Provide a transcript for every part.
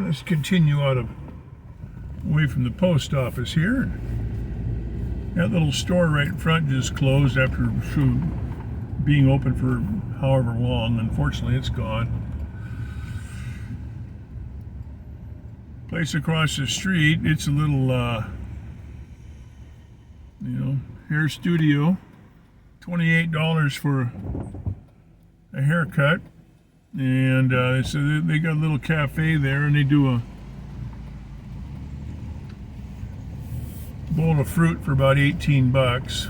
Let's continue away from the post office here. That little store right in front just closed after being open for however long. Unfortunately, it's gone. Place across the street, it's a little, hair studio. $28 for a haircut. And so they got a little cafe there, and they do a bowl of fruit for about 18 bucks.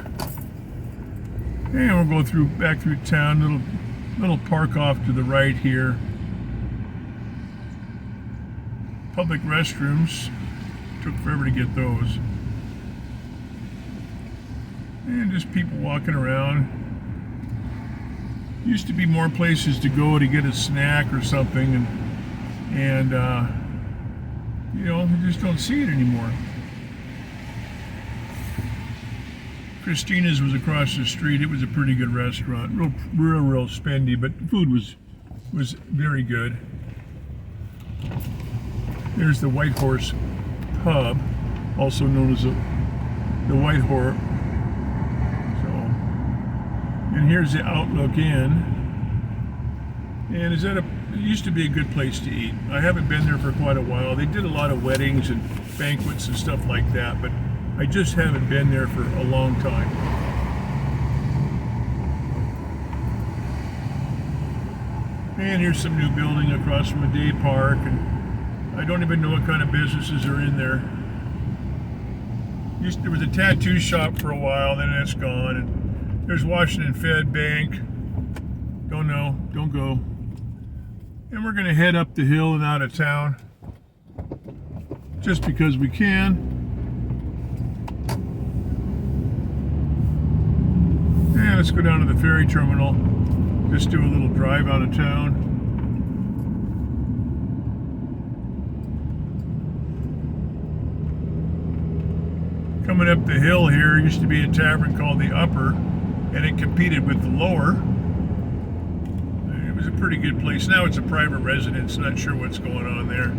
And we'll go back through town. Little park off to the right here. Public restrooms. Took forever to get those. And just people walking around. Used to be more places to go to get a snack or something, and you just don't see it anymore. Christina's was across the street. It was a pretty good restaurant, real spendy, but the food was very good. There's the White Horse Pub, also known as the White Horse. And here's the Outlook Inn. And it used to be a good place to eat. I haven't been there for quite a while. They did a lot of weddings and banquets and stuff like that, but I just haven't been there for a long time. And here's some new building across from a day park, and I don't even know what kind of businesses are in there. There was a tattoo shop for a while, then that's gone. And there's Washington Fed Bank. Don't know, don't go. And we're gonna head up the hill and out of town. Just because we can. And let's go down to the ferry terminal. Just do a little drive out of town. Coming up the hill here used to be a tavern called the Upper, and it competed with the Lower. It was a pretty good place. Now it's a private residence. Not sure what's going on there.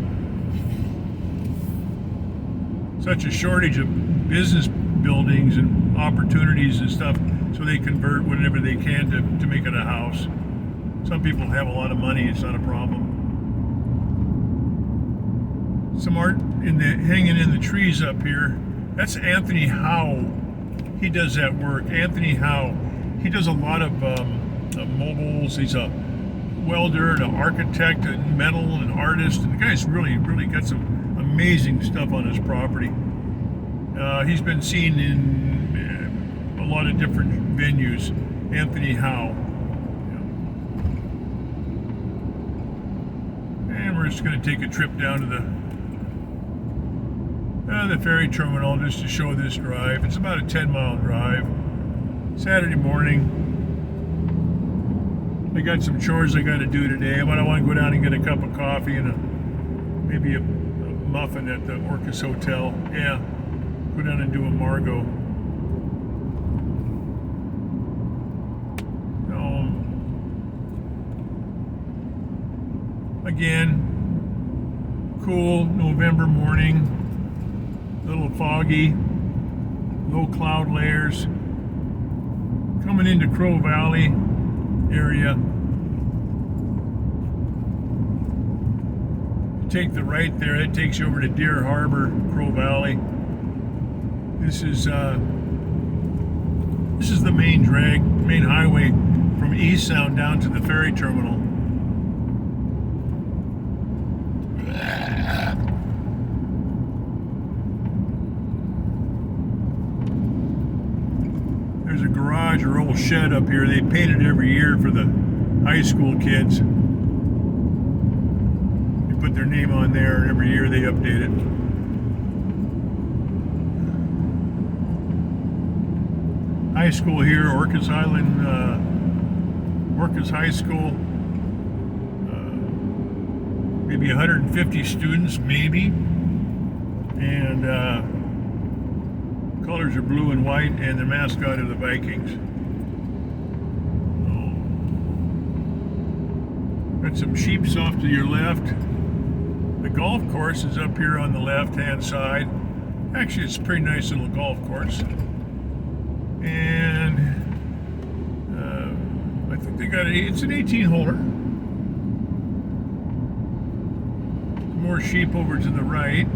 Such a shortage of business buildings and opportunities and stuff, so they convert whatever they can to make it a house. Some people have a lot of money. It's not a problem. Some art hanging in the trees up here. That's Anthony Howe. He does that work. Anthony Howe. He does a lot of mobiles. He's a welder, an architect, a metal, an artist. And the guy's really got some amazing stuff on his property. He's been seen in a lot of different venues. Anthony Howe. And we're just going to take a trip down to the ferry terminal just to show this drive. It's about a 10-mile drive. Saturday morning. I got some chores I got to do today. I want to go down and get a cup of coffee and maybe a muffin at the Orcas Hotel. Yeah, go down and do a Margot. Again, cool November morning. A little foggy, low cloud layers. Coming into Crow Valley area. Take the right there, that takes you over to Deer Harbor, Crow Valley. This is the main highway from Eastsound down to the ferry terminal. There's a garage or old shed up here. They paint it every year for the high school kids. They put their name on there, and every year they update it. High school here, Orcas Island, Orcas High School. Maybe 150 students, maybe. And colors are blue and white, and the mascot are the Vikings. Got some sheeps off to your left. The golf course is up here on the left-hand side. Actually, it's a pretty nice little golf course. And I think they got it's an 18-holer. More sheep over to the right.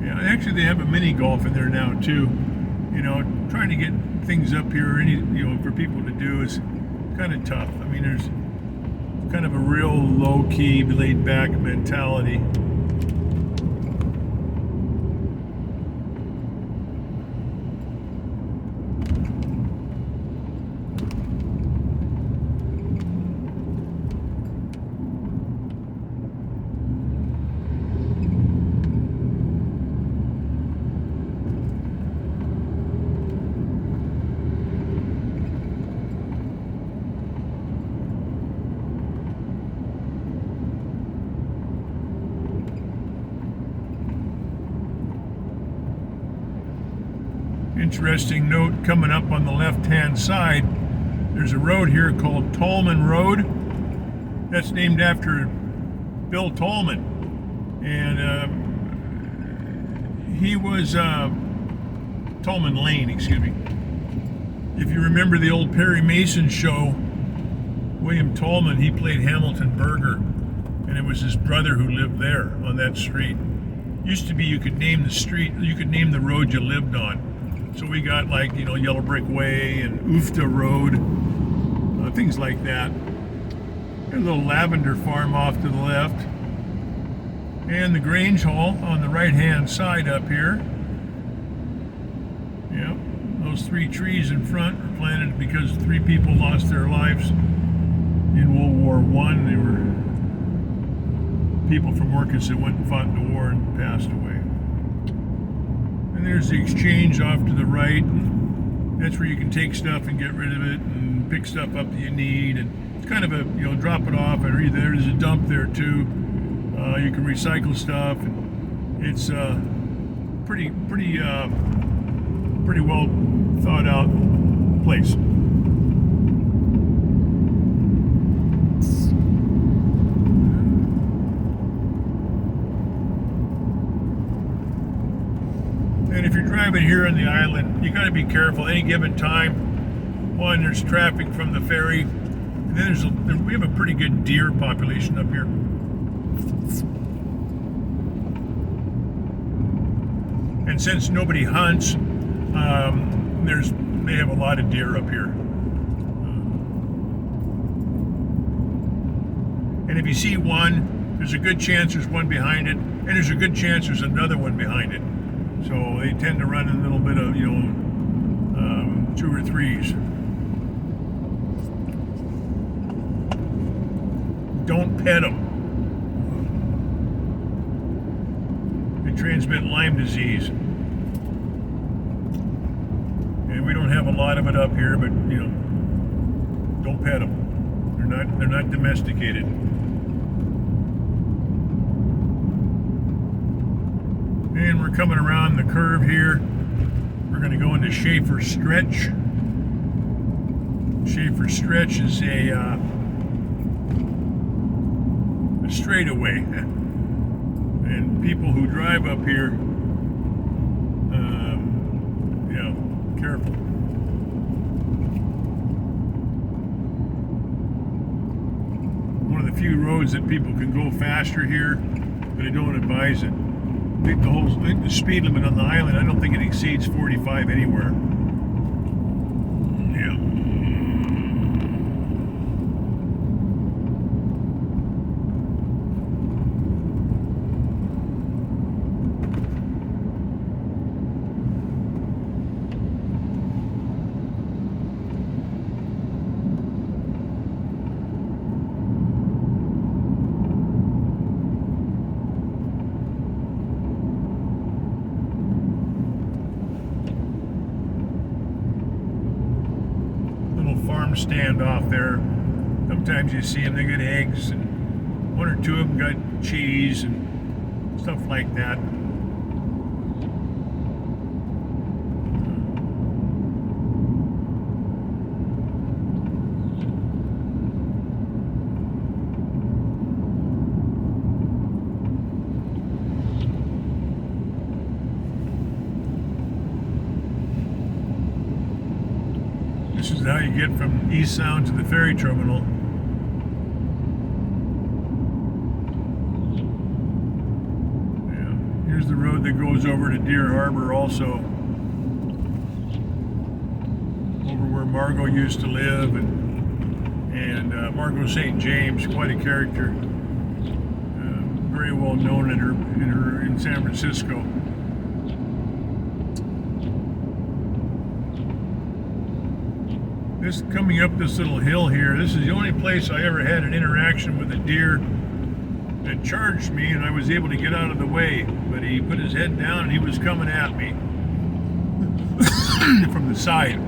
Yeah, actually they have a mini golf in there now too. You know, trying to get things up here, for people to do is kind of tough. I mean, there's kind of a real low-key, laid-back mentality. Interesting note coming up on the left-hand side. There's a road here called Tallman Road. That's named after Bill Tallman. And he was Tallman Lane, excuse me. If you remember the old Perry Mason show, William Tallman, he played Hamilton Burger. And it was his brother who lived there on that street. Used to be you could name the street, you could name the road you lived on. So we got like, Yellow Brick Way and Ufta Road, things like that. A little lavender farm off to the left. And the Grange Hall on the right-hand side up here. Yep, those 3 trees in front were planted because 3 people lost their lives in World War I. They were people from Orcas that went and fought in the war and passed away. And there's the exchange off to the right. That's where you can take stuff and get rid of it and pick stuff up that you need. And it's kind of a, drop it off. Or there's a dump there too. You can recycle stuff. And it's pretty well thought out place. And if you're driving here on the island, you got to be careful. Any given time, one, there's traffic from the ferry, and then we have a pretty good deer population up here. And since nobody hunts, they have a lot of deer up here. And if you see one, there's a good chance there's one behind it, and there's a good chance there's another one behind it. So they tend to run a little bit of, 2 or 3s. Don't pet them. They transmit Lyme disease. And we don't have a lot of it up here, but, don't pet them. They're not domesticated. And we're coming around the curve here. We're going to go into Schaefer Stretch. Schaefer Stretch is a straightaway. And people who drive up here, careful. One of the few roads that people can go faster here, but I don't advise it. I think the speed limit on the island, I don't think it exceeds 45 anywhere. Yeah. Farm stand off there. Sometimes you see them, they get eggs, and 1 or 2 of them got cheese and stuff like that. is how you get from Eastsound to the ferry terminal. Yeah. Here's the road that goes over to Deer Harbor also. Over where Margot used to live, and Margot St. James, quite a character. Very well known in San Francisco. This coming up this little hill here, this is the only place I ever had an interaction with a deer that charged me, and I was able to get out of the way. But he put his head down and he was coming at me from the side.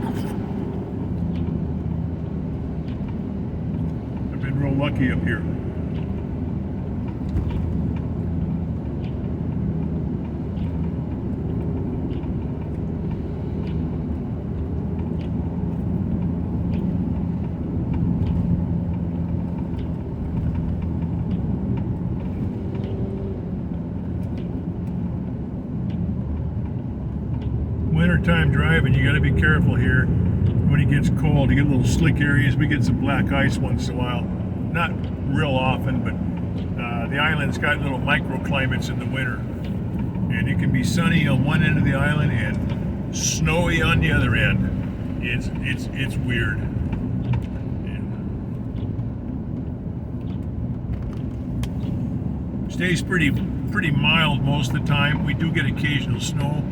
I've been real lucky up here. Wintertime driving, you got to be careful here when it gets cold. You get little slick areas. We get some black ice once in a while, not real often, but the island's got little microclimates in the winter, and it can be sunny on one end of the island and snowy on the other end. It's weird. Yeah. Stays pretty mild most of the time. We do get occasional snow,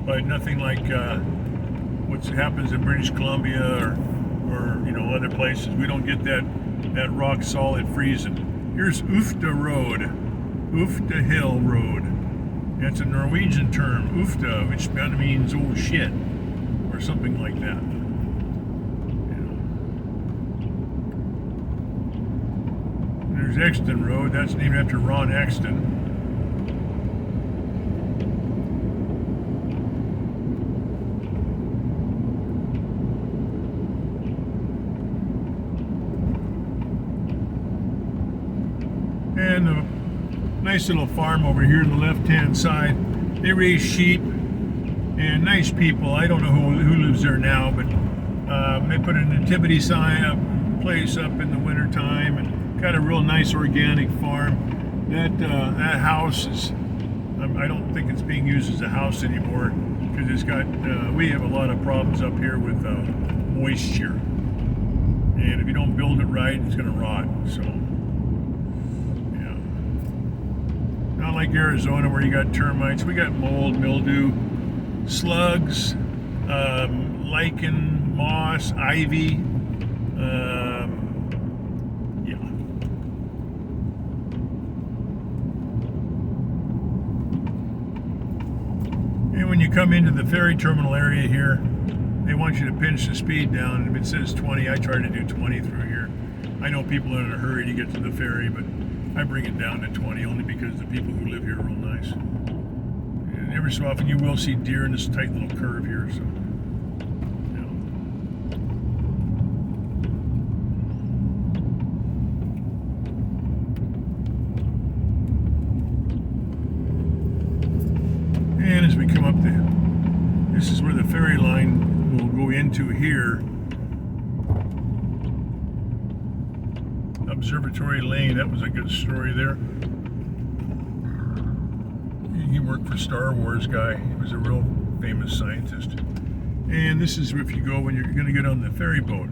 but nothing like what happens in British Columbia or other places. We don't get that rock solid freezing. Here's Ufta Road, Ufta Hill Road. That's a Norwegian term, Ufta, which kind of means oh shit, or something like that. Yeah. There's Exton Road. That's named after Ron Exton. And a nice little farm over here on the left-hand side. They raise sheep, and nice people. I don't know who lives there now, but they put a nativity sign up, place up in the wintertime, and got a real nice organic farm. That house is, I don't think it's being used as a house anymore, because it's got, we have a lot of problems up here with moisture. And if you don't build it right, it's going to rot, so. Not like Arizona where you got termites. We got mold, mildew, slugs, lichen, moss, ivy. Yeah. And when you come into the ferry terminal area here, they want you to pinch the speed down. If it says 20, I try to do 20 through here. I know people are in a hurry to get to the ferry, but I bring it down to 20 only because the people who live here are real nice. And every so often you will see deer in this tight little curve here, so. And as we come up this is where the ferry line will go into here. Observatory Lane, that was a good story there. He worked for Star Wars guy. He was a real famous scientist. And this is if you go when you're going to get on the ferry boat.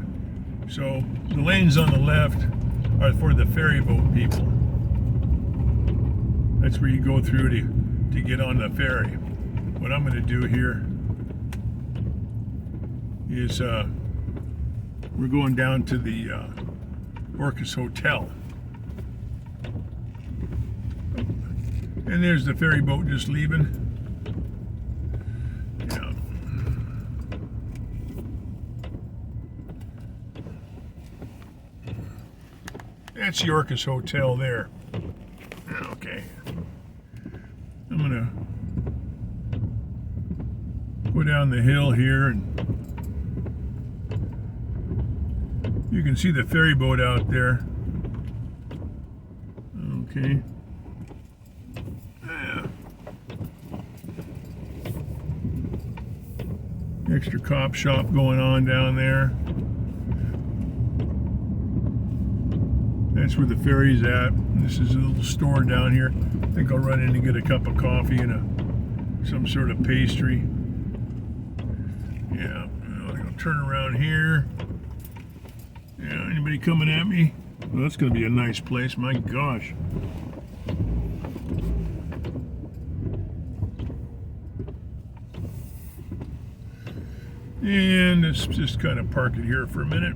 So the lanes on the left are for the ferry boat people. That's where you go through to get on the ferry. What I'm going to do here is we're going down to the Orcas Hotel. And there's the ferry boat just leaving. Yeah. That's the Orcas Hotel there. Okay. I'm gonna go down the hill here, and you can see the ferry boat out there. Okay. Yeah. Extra cop shop going on down there. That's where the ferry's at. This is a little store down here. I think I'll run in and get a cup of coffee and some sort of pastry. Yeah, I'm gonna turn around here. Yeah, anybody coming at me? Well, that's gonna be a nice place, my gosh. And let's just kind of park it here for a minute.